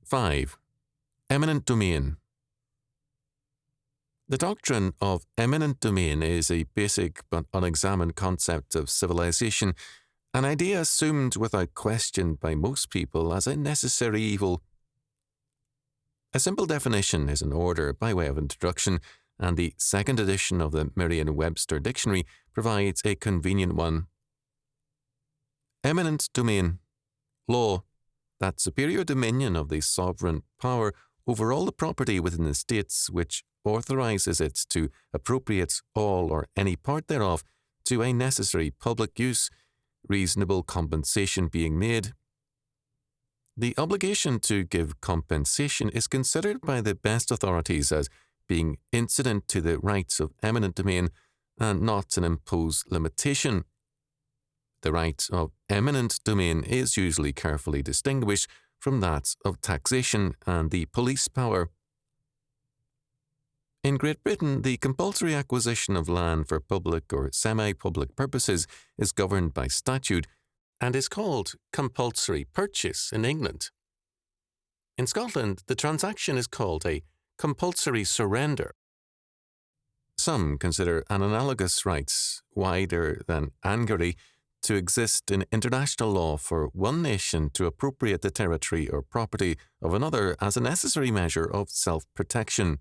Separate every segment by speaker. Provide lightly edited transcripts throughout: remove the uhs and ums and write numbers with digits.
Speaker 1: 5. Eminent domain. The doctrine of eminent domain is a basic but unexamined concept of civilization, an idea assumed without question by most people as a necessary evil. A simple definition is in order by way of introduction, and the second edition of the Merriam-Webster Dictionary provides a convenient one. Eminent domain. Law. That superior dominion of the sovereign power over all the property within the states which authorizes it to appropriate all or any part thereof to a necessary public use, reasonable compensation being made. The obligation to give compensation is considered by the best authorities as being incident to the rights of eminent domain and not an imposed limitation. The right of eminent domain is usually carefully distinguished from that of taxation and the police power. In Great Britain, the compulsory acquisition of land for public or semi-public purposes is governed by statute and is called compulsory purchase in England. In Scotland, the transaction is called a compulsory surrender. Some consider an analogous rights, wider than angary, to exist in international law for one nation to appropriate the territory or property of another as a necessary measure of self-protection.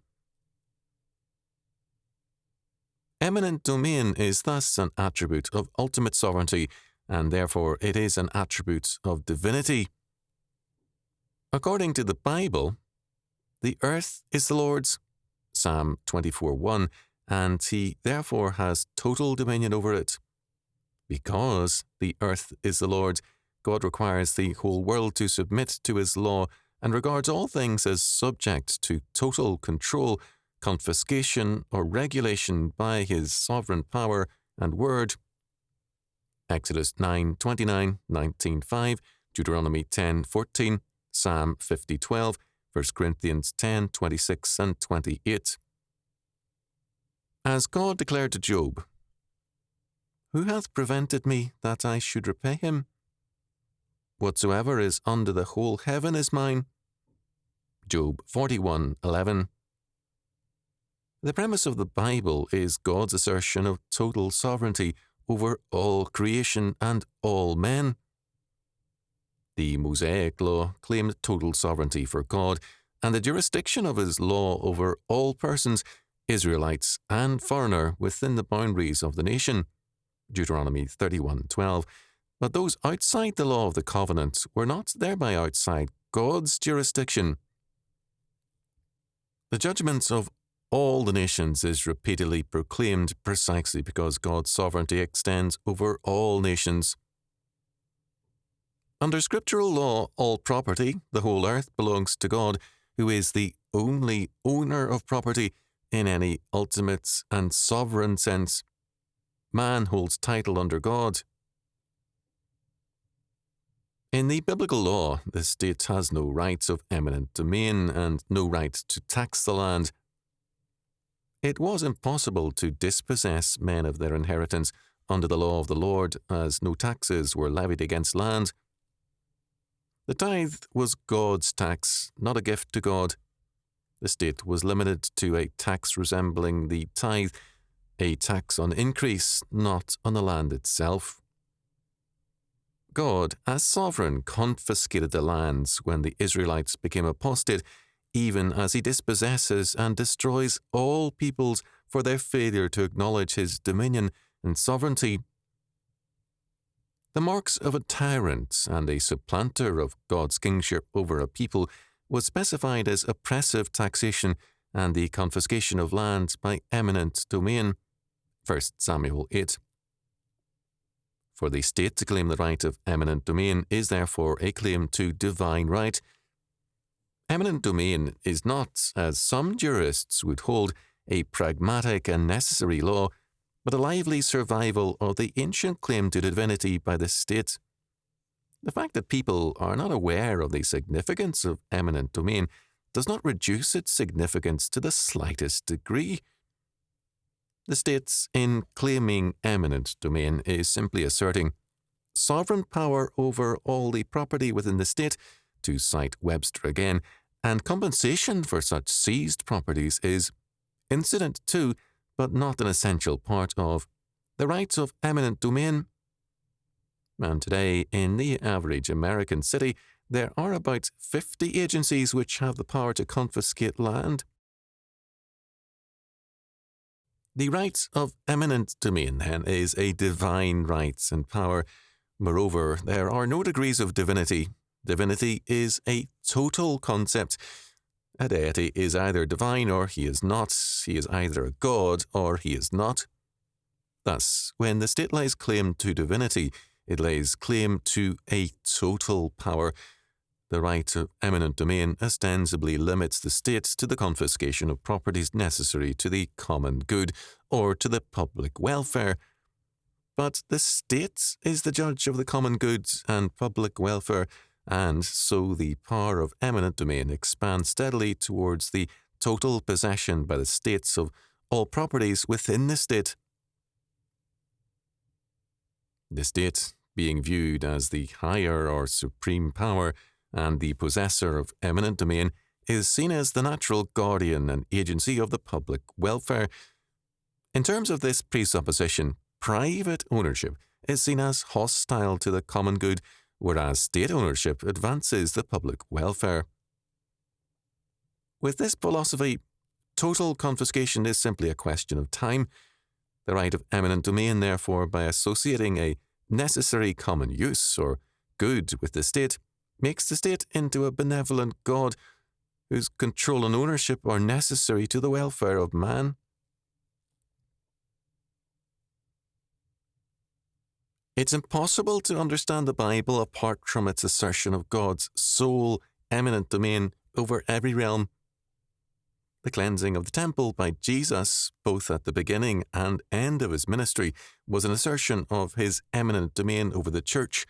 Speaker 1: Eminent domain is thus an attribute of ultimate sovereignty, and therefore it is an attribute of divinity. According to the Bible, the earth is the Lord's, Psalm 24:1, and he therefore has total dominion over it. Because the earth is the Lord's, God requires the whole world to submit to his law and regards all things as subject to total control, confiscation, or regulation by his sovereign power and word. Exodus 9:29, 19:5, Deuteronomy 10:14, Psalm 50:12, 1 Corinthians 10:26 and 28. As God declared to Job, "Who hath prevented me that I should repay him? Whatsoever is under the whole heaven is mine." Job 41:11. The premise of the Bible is God's assertion of total sovereignty over all creation and all men. The Mosaic Law claimed total sovereignty for God and the jurisdiction of his law over all persons, Israelites and foreigner, within the boundaries of the nation. Deuteronomy 31:12. But those outside the law of the covenant were not thereby outside God's jurisdiction. The judgments of all the nations is repeatedly proclaimed precisely because God's sovereignty extends over all nations. Under scriptural law, all property, the whole earth, belongs to God, who is the only owner of property in any ultimate and sovereign sense. Man holds title under God. In the biblical law, the state has no rights of eminent domain and no right to tax the land. It was impossible to dispossess men of their inheritance under the law of the Lord, as no taxes were levied against land. The tithe was God's tax, not a gift to God. The state was limited to a tax resembling the tithe, a tax on increase, not on the land itself. God, as sovereign, confiscated the lands when the Israelites became apostate, even as he dispossesses and destroys all peoples for their failure to acknowledge his dominion and sovereignty. The marks of a tyrant and a supplanter of God's kingship over a people was specified as oppressive taxation and the confiscation of lands by eminent domain. 1 Samuel 8. For the state to claim the right of eminent domain is therefore a claim to divine right. Eminent domain is not, as some jurists would hold, a pragmatic and necessary law, but a lively survival of the ancient claim to divinity by the state. The fact that people are not aware of the significance of eminent domain does not reduce its significance to the slightest degree. The state, in claiming eminent domain, is simply asserting sovereign power over all the property within the state, to cite Webster again, and compensation for such seized properties is incident to, but not an essential part of, the rights of eminent domain. And today, in the average American city, there are about 50 agencies which have the power to confiscate land. The right of eminent domain, then, is a divine right and power. Moreover, there are no degrees of divinity. Divinity is a total concept. A deity is either divine or he is not. He is either a god or he is not. Thus, when the state lays claim to divinity, it lays claim to a total power. The right of eminent domain ostensibly limits the state to the confiscation of properties necessary to the common good or to the public welfare. But the state is the judge of the common goods and public welfare, and so the power of eminent domain expands steadily towards the total possession by the states of all properties within the state. The state, being viewed as the higher or supreme power and the possessor of eminent domain, is seen as the natural guardian and agency of the public welfare. In terms of this presupposition, private ownership is seen as hostile to the common good, whereas state ownership advances the public welfare. With this philosophy, total confiscation is simply a question of time. The right of eminent domain, therefore, by associating a necessary common use or good with the state, makes the state into a benevolent God whose control and ownership are necessary to the welfare of man. It's impossible to understand the Bible apart from its assertion of God's sole eminent domain over every realm. The cleansing of the temple by Jesus, both at the beginning and end of his ministry, was an assertion of his eminent domain over the church.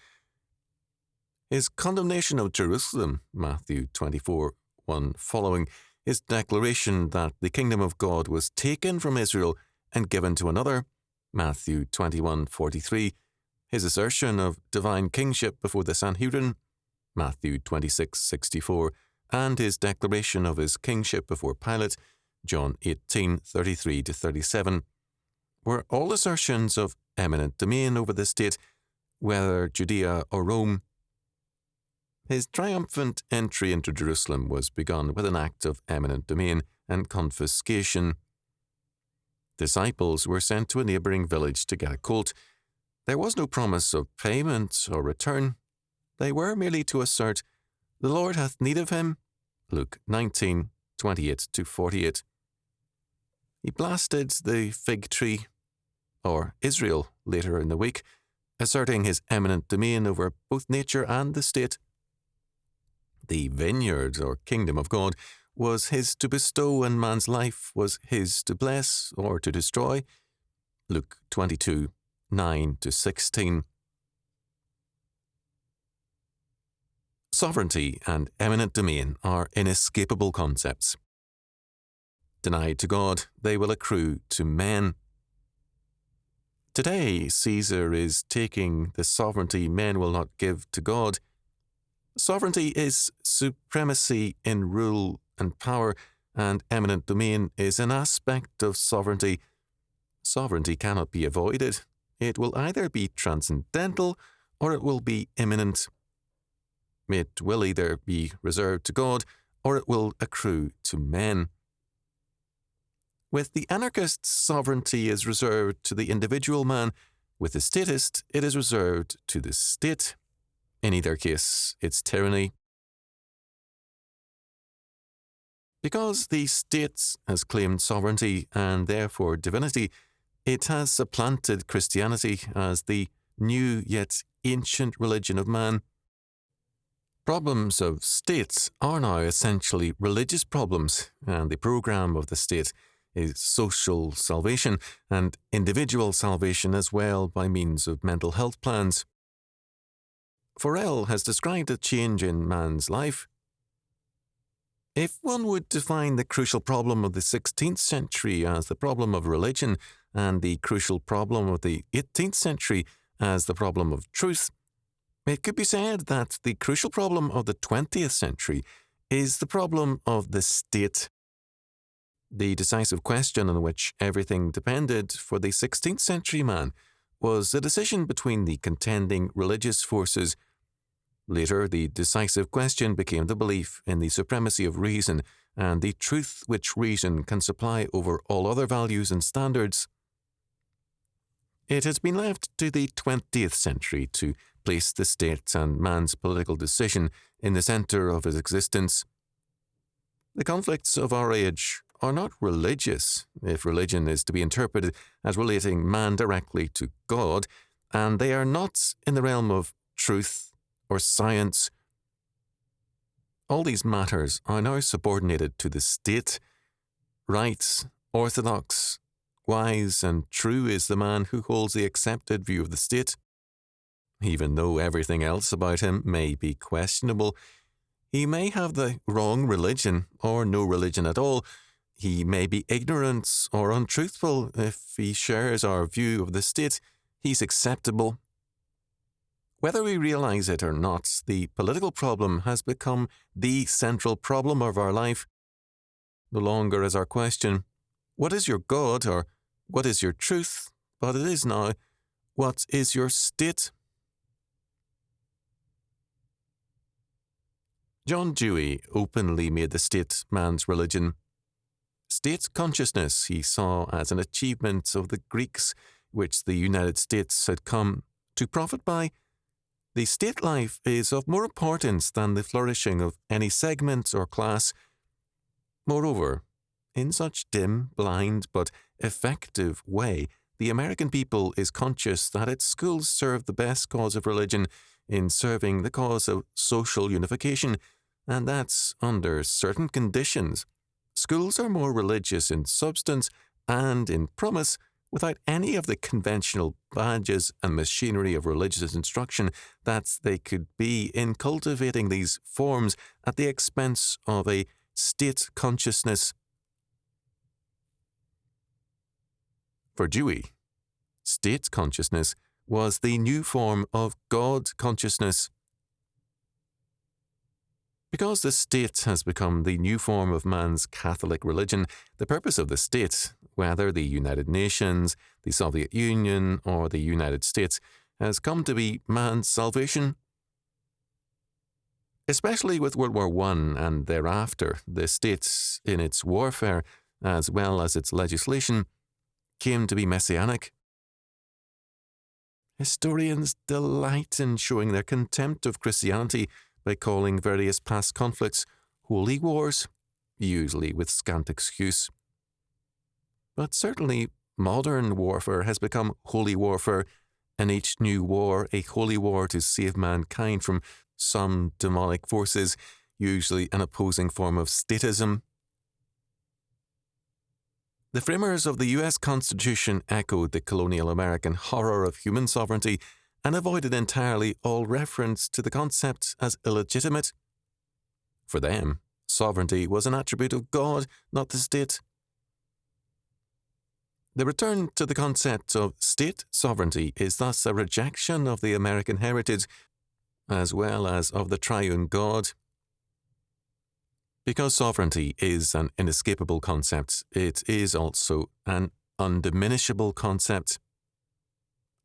Speaker 1: His condemnation of Jerusalem, Matthew 24:1 following, his declaration that the kingdom of God was taken from Israel and given to another, Matthew 21:43, his assertion of divine kingship before the Sanhedrin, Matthew 26:64, and his declaration of his kingship before Pilate, John 18:33-37, were all assertions of eminent domain over the state, whether Judea or Rome. His triumphant entry into Jerusalem was begun with an act of eminent domain and confiscation. Disciples were sent to a neighbouring village to get a colt. There was no promise of payment or return. They were merely to assert, "The Lord hath need of him," Luke 19:28-48. He blasted the fig tree, or Israel, later in the week, asserting his eminent domain over both nature and the state. The vineyard, or kingdom of God, was his to bestow, and man's life was his to bless or to destroy. Luke 22:9-16. Sovereignty and eminent domain are inescapable concepts. Denied to God, they will accrue to men. Today, Caesar is taking the sovereignty men will not give to God. Sovereignty is supremacy in rule and power, and eminent domain is an aspect of sovereignty. Sovereignty cannot be avoided. It will either be transcendental or it will be immanent. It will either be reserved to God or it will accrue to men. With the anarchist, sovereignty is reserved to the individual man. With the statist, it is reserved to the state. In either case, it's tyranny. Because the state has claimed sovereignty and therefore divinity, it has supplanted Christianity as the new yet ancient religion of man. Problems of states are now essentially religious problems, and the program of the state is social salvation and individual salvation as well by means of mental health plans. Forel has described a change in man's life. If one would define the crucial problem of the 16th century as the problem of religion and the crucial problem of the 18th century as the problem of truth, it could be said that the crucial problem of the 20th century is the problem of the state. The decisive question on which everything depended for the 16th century man was the decision between the contending religious forces. Later, the decisive question became the belief in the supremacy of reason and the truth which reason can supply over all other values and standards. It has been left to the 20th century to place the state and man's political decision in the centre of his existence. The conflicts of our age are not religious, if religion is to be interpreted as relating man directly to God, and they are not in the realm of truth or science. All these matters are now subordinated to the state. Right, orthodox, wise and true is the man who holds the accepted view of the state. Even though everything else about him may be questionable, he may have the wrong religion or no religion at all. He may be ignorant or untruthful. If he shares our view of the state, he's acceptable. Whether we realize it or not, the political problem has become the central problem of our life. No longer is our question, what is your God, or what is your truth? But it is now, what is your state? John Dewey openly made the state man's religion. State consciousness he saw as an achievement of the Greeks, which the United States had come to profit by. The state life is of more importance than the flourishing of any segment or class. Moreover, in such dim, blind, but effective way, the American people is conscious that its schools serve the best cause of religion in serving the cause of social unification, and that's under certain conditions. Schools are more religious in substance and in promise without any of the conventional badges and machinery of religious instruction that they could be in cultivating these forms at the expense of a state consciousness. For Dewey, state consciousness was the new form of God consciousness. Because the state has become the new form of man's Catholic religion, the purpose of the state, whether the United Nations, the Soviet Union, or the United States, has come to be man's salvation. Especially with World War I and thereafter, the state, in its warfare, as well as its legislation, came to be messianic. Historians delight in showing their contempt of Christianity by calling various past conflicts holy wars, usually with scant excuse. But certainly modern warfare has become holy warfare, and each new war a holy war to save mankind from some demonic forces, usually an opposing form of statism. The framers of the U.S. Constitution echoed the colonial American horror of human sovereignty and avoided entirely all reference to the concept as illegitimate. For them, sovereignty was an attribute of God, not the state. The return to the concept of state sovereignty is thus a rejection of the American heritage, as well as of the triune God. Because sovereignty is an inescapable concept, it is also an undiminishable concept.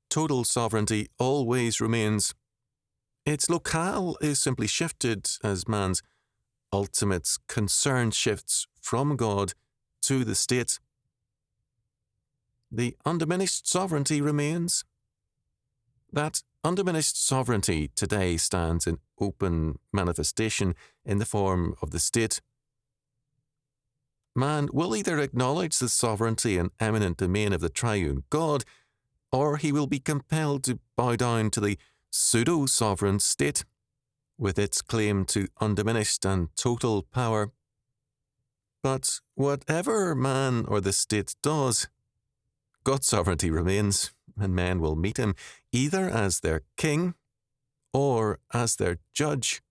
Speaker 1: Total sovereignty always remains. Its locale is simply shifted as man's ultimate concern shifts from God to the state. The undiminished sovereignty remains. That undiminished sovereignty today stands in open manifestation in the form of the state. Man will either acknowledge the sovereignty and eminent domain of the triune God, or he will be compelled to bow down to the pseudo-sovereign state, with its claim to undiminished and total power. But whatever man or the state does, God's sovereignty remains, and men will meet him either as their king or as their judge.